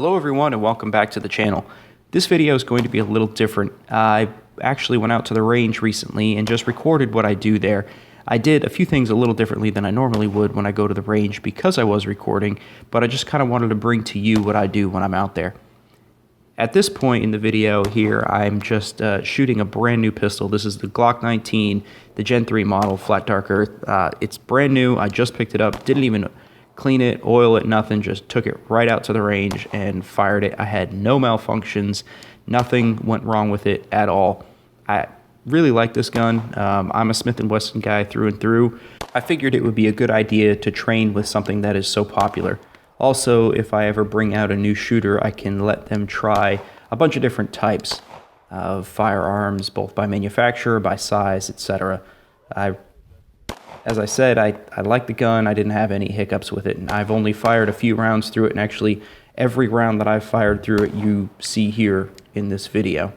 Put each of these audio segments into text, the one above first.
Hello everyone and welcome back to the channel. This video is going to be a little different. I actually went out to the range recently and just recorded what I do there. I did a few things a little differently than I normally would when I go to the range because I was recording, but I just kind of wanted to bring to you what I do when I'm out there. At this point in the video here, I'm just shooting a brand new pistol. This is the Glock 19, the Gen 3 model, Flat Dark Earth. It's brand new. I just picked it up, didn't even clean it, oil it, nothing, just took it right out to the range and fired it. I had no malfunctions, nothing went wrong with it at all. I really like this gun. I'm a Smith & Wesson guy through and through. I figured it would be a good idea to train with something that is so popular. Also, if I ever bring out a new shooter, I can let them try a bunch of different types of firearms, both by manufacturer, by size, etc. As I said, I like the gun. I didn't have any hiccups with it, and I've only fired a few rounds through it, and actually every round that I've fired through it you see here in this video.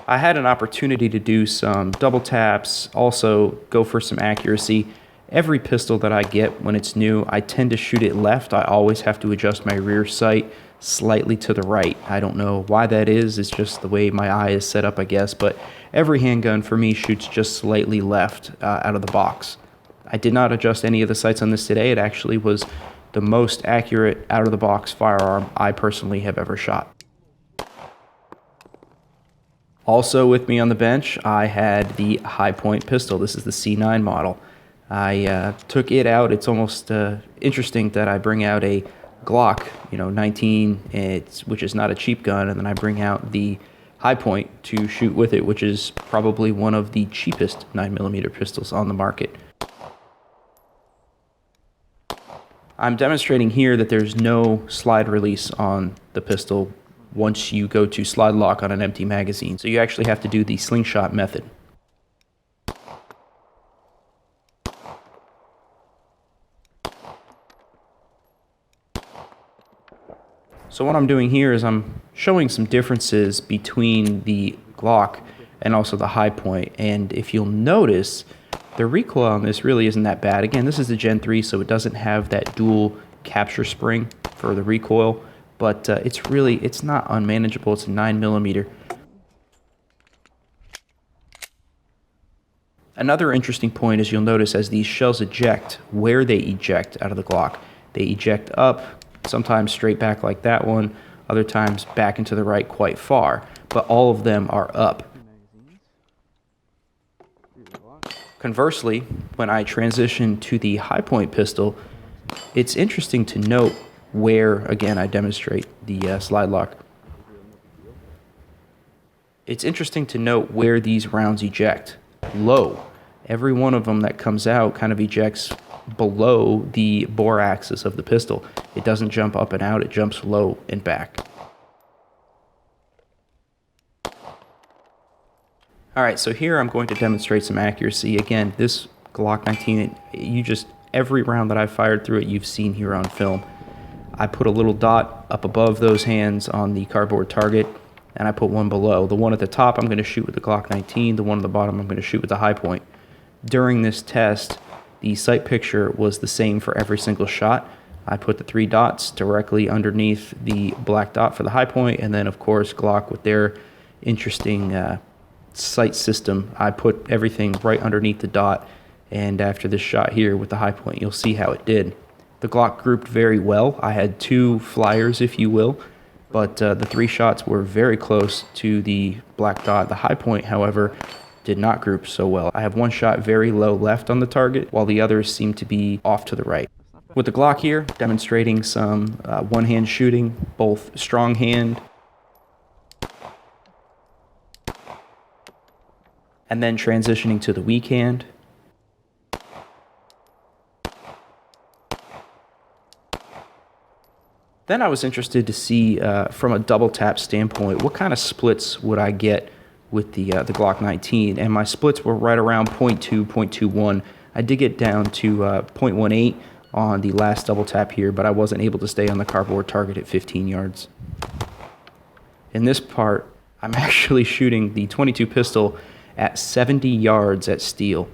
I had an opportunity to do some double taps, also go for some accuracy. Every pistol that I get when it's new, I tend to shoot it left. I always have to adjust my rear sight slightly to the right. I don't know why that is. It's just the way my eye is set up, I guess. But every handgun for me shoots just slightly left out of the box. I did not adjust any of the sights on this today. It actually was the most accurate out of the box firearm I personally have ever shot. Also with me on the bench, I had the High Point pistol. This is the C9 model. I took it out. It's almost interesting that I bring out a Glock, 19, which is not a cheap gun, and then I bring out the High Point to shoot with it, which is probably one of the cheapest 9mm pistols on the market. I'm demonstrating here that there's no slide release on the pistol once you go to slide lock on an empty magazine. So you actually have to do the slingshot method. So what I'm doing here is I'm showing some differences between the Glock and also the High Point. And if you'll notice, the recoil on this really isn't that bad. Again, this is the Gen 3, so it doesn't have that dual capture spring for the recoil. But it's not unmanageable. It's a 9mm. Another interesting point is you'll notice as these shells eject, where they eject out of the Glock. They eject up, sometimes straight back like that one, other times back into the right quite far, but all of them are up. Conversely, when I transition to the High Point pistol, it's interesting to note where, again, I demonstrate the slide lock. It's interesting to note where these rounds eject. Low. Every one of them that comes out kind of ejects below the bore axis of the pistol. It doesn't jump up and out, it jumps low and back. Alright, so here I'm going to demonstrate some accuracy. Again, this Glock 19, every round that I've fired through it, you've seen here on film. I put a little dot up above those hands on the cardboard target, and I put one below. The one at the top I'm going to shoot with the Glock 19, the one at the bottom I'm going to shoot with the High Point. During this test, the sight picture was the same for every single shot. I put the 3 dots directly underneath the black dot for the High Point, and then of course Glock with their interesting sight system, I put everything right underneath the dot, and after this shot here with the High Point, you'll see how it did. The Glock grouped very well. I had 2 flyers, if you will, but the 3 shots were very close to the black dot. The High Point, however, did not group so well. I have 1 shot very low left on the target, while the others seem to be off to the right. With the Glock here, demonstrating some one-hand shooting, both strong hand, and then transitioning to the weak hand. Then I was interested to see, from a double tap standpoint, what kind of splits would I get with the Glock 19, and my splits were right around 0.2, 0.21. I did get down to 0.18 on the last double tap here, but I wasn't able to stay on the cardboard target at 15 yards. In this part, I'm actually shooting the 22 pistol at 70 yards at steel,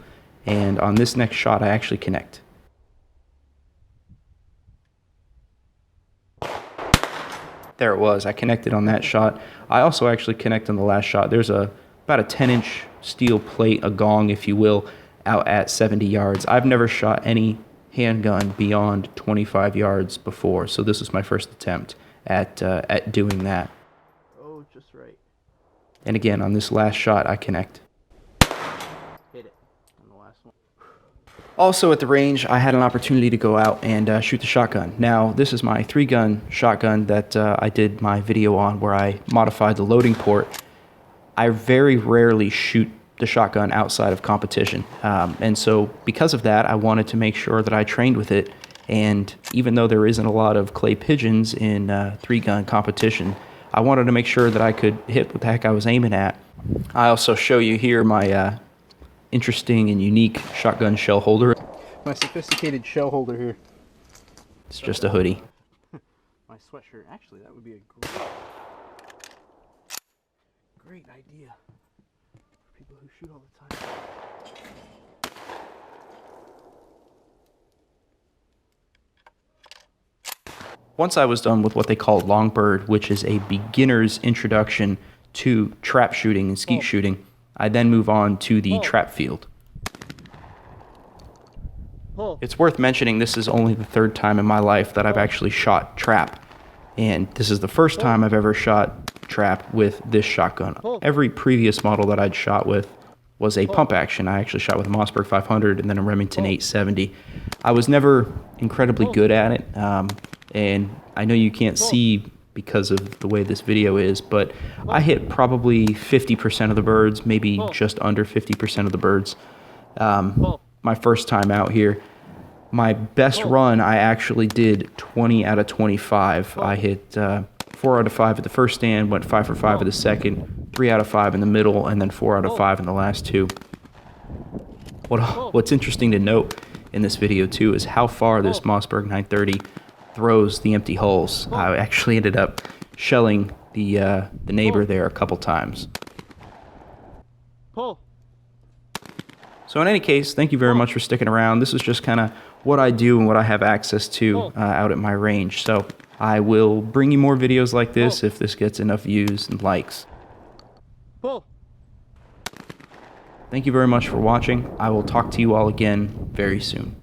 and on this next shot I actually connect. There it was, I connected on that shot. I also actually connect on the last shot. There's about a 10-inch steel plate, a gong if you will, out at 70 yards. I've never shot any handgun beyond 25 yards before, so this was my first attempt at doing that. Oh, just right. And again, on this last shot, I connect. Hit it on the last one. Also at the range, I had an opportunity to go out and shoot the shotgun. Now, this is my 3-gun shotgun that I did my video on where I modified the loading port. I very rarely shoot the shotgun outside of competition. And so because of that, I wanted to make sure that I trained with it. And even though there isn't a lot of clay pigeons in 3-gun competition, I wanted to make sure that I could hit what the heck I was aiming at. I also show you here my interesting and unique shotgun shell holder. My sophisticated shell holder here. It's just a hoodie. My sweatshirt. Actually, that would be a great idea for people who shoot all the time. Once I was done with what they call Longbird, which is a beginner's introduction to trap shooting and skeet shooting, I then move on to the trap field. It's worth mentioning this is only the 3rd time in my life that I've actually shot trap, and this is the first time I've ever shot trap with this shotgun. Every previous model that I'd shot with was a pump action. I actually shot with a Mossberg 500 and then a Remington 870. I was never incredibly good at it, and I know you can't see because of the way this video is, but I hit probably 50% of the birds, maybe just under 50% of the birds. My first time out here. My best run, I actually did 20 out of 25. I hit 4 out of 5 at the first stand, went 5 for 5 at the second, 3 out of 5 in the middle, and then 4 out of 5 in the last 2. What's interesting to note in this video too is how far this Mossberg 930 throws the empty holes. I actually ended up shelling the neighbor there a couple times. So in any case, thank you very much for sticking around. This is just kind of what I do and what I have access to out at my range. So I will bring you more videos like this if this gets enough views and likes. Thank you very much for watching. I will talk to you all again very soon.